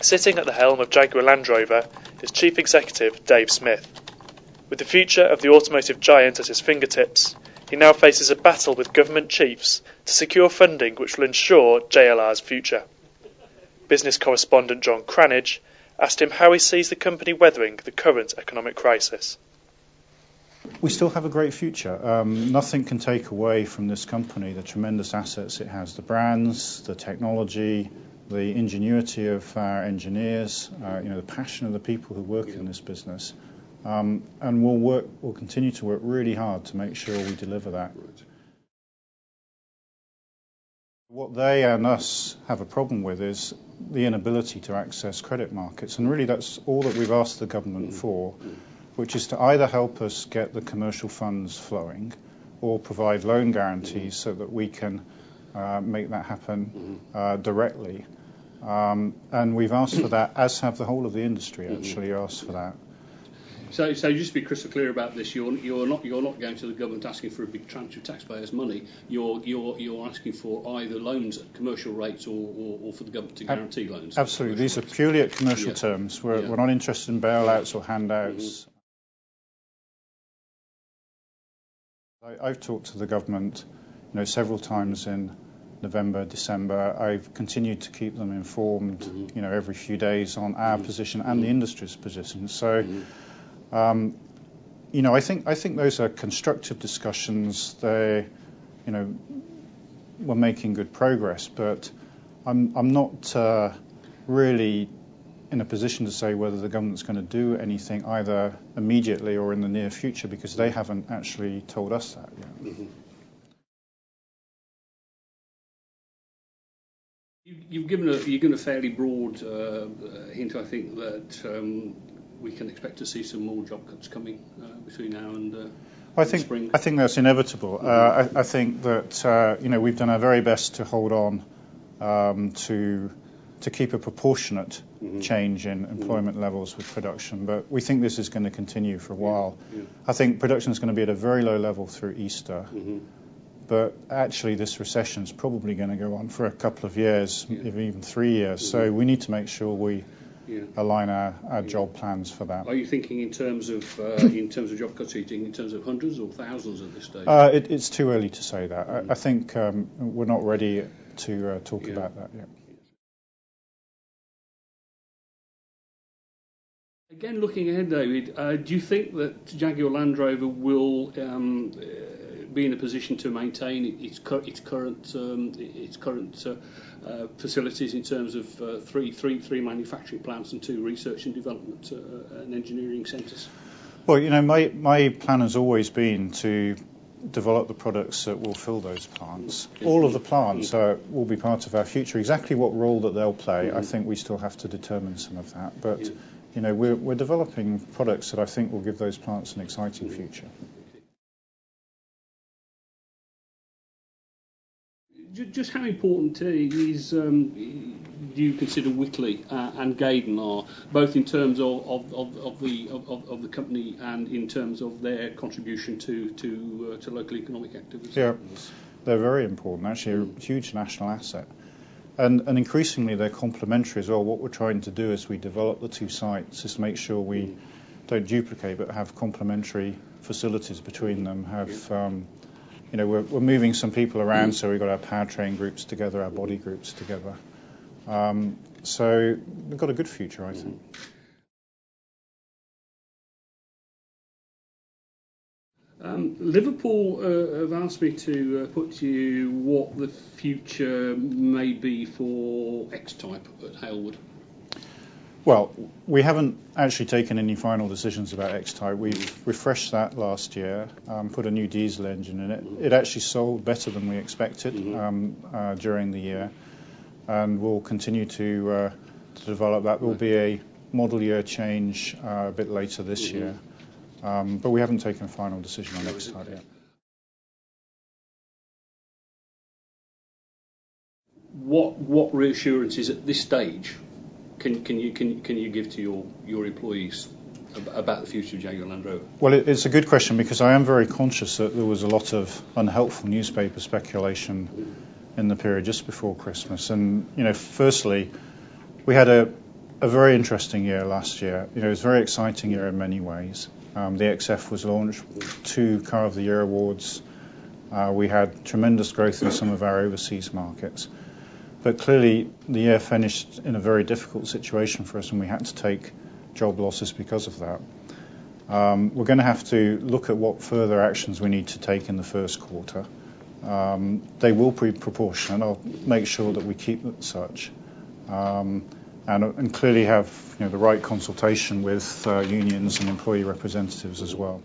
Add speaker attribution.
Speaker 1: Sitting at the helm of Jaguar Land Rover is Chief Executive Dave Smith. With the future of the automotive giant at his fingertips, he now faces a battle with government chiefs to secure funding which will ensure JLR's future. Business correspondent John Cranage asked him how he sees the company weathering the current economic crisis.
Speaker 2: We still have a great future. Nothing can take away from this company the tremendous assets it has, the brands, the technology, the ingenuity of our engineers, the passion of the people who work in this business. And we'll continue to work really hard to make sure we deliver that. What they and us have a problem with is the inability to access credit markets, and really that's all that we've asked the government for, which is to either help us get the commercial funds flowing or provide loan guarantees so that we can make that happen directly. And we've asked for that, as have the whole of the industry actually asked for that.
Speaker 3: So just to be crystal clear about this, you're not going to the government asking for a big tranche of taxpayers' money. You're asking for either loans at commercial rates or for the government to guarantee loans.
Speaker 2: Absolutely, these are purely at commercial terms. We're not interested in bailouts or handouts. I've talked to the government, several times in November, December. I've continued to keep them informed, every few days on our position and the industry's position. So. I think those are constructive discussions. We're making good progress, but I'm not really in a position to say whether the government's going to do anything either immediately or in the near future, because they haven't actually told us that yet.
Speaker 3: You've given a fairly broad hint, I think, that we can expect to see some more job cuts coming between now and spring.
Speaker 2: I think that's inevitable. I think that we've done our very best to hold on to keep a proportionate change in employment levels with production, but we think this is going to continue for a while. I think production is going to be at a very low level through Easter, but actually this recession is probably going to go on for a couple of years, even 3 years. So we need to make sure we align our job plans for that.
Speaker 3: Are you thinking in terms of job cuts? Are you thinking in terms of hundreds or thousands at this stage?
Speaker 2: It's too early to say that. I think we're not ready to talk about that yet.
Speaker 3: Again, looking ahead, David, do you think that Jaguar Land Rover will be in a position to maintain its current facilities in terms of three manufacturing plants and 2 research and development and engineering centres?
Speaker 2: Well, my plan has always been to develop the products that will fill those plants. All of the plants will be part of our future. Exactly what role that they'll play, I think we still have to determine some of that. But we're developing products that I think will give those plants an exciting future.
Speaker 3: Just how important is do you consider Whitley and Gaydon are, both in terms of the company and in terms of their contribution to local economic activity?
Speaker 2: Yeah, they're very important. Actually, a huge national asset, and increasingly they're complementary as well. What we're trying to do as we develop the 2 sites is make sure we don't duplicate, but have complementary facilities between them. We're moving some people around, so we've got our powertrain groups together, our body groups together. So we've got a good future, I think.
Speaker 3: Liverpool have asked me to put to you what the future may be for X-Type at Halewood.
Speaker 2: Well, we haven't actually taken any final decisions about X-Type. We've refreshed that last year, put a new diesel engine in it. It actually sold better than we expected during the year, and we'll continue to develop that. There will be a model year change a bit later this year, but we haven't taken a final decision on X-Type yet.
Speaker 3: What reassurances at this stage can you give to your employees about the future of Jaguar Land Rover?
Speaker 2: Well, it's a good question, because I am very conscious that there was a lot of unhelpful newspaper speculation in the period just before Christmas. And firstly, we had a a very interesting year last year. It was a very exciting year in many ways. The XF was launched, 2 Car of the Year awards. We had tremendous growth in some of our overseas markets. But clearly, the year finished in a very difficult situation for us, and we had to take job losses because of that. We're going to have to look at what further actions we need to take in the first quarter. They will be proportionate. I'll make sure that we keep it such. And clearly have the right consultation with unions and employee representatives as well.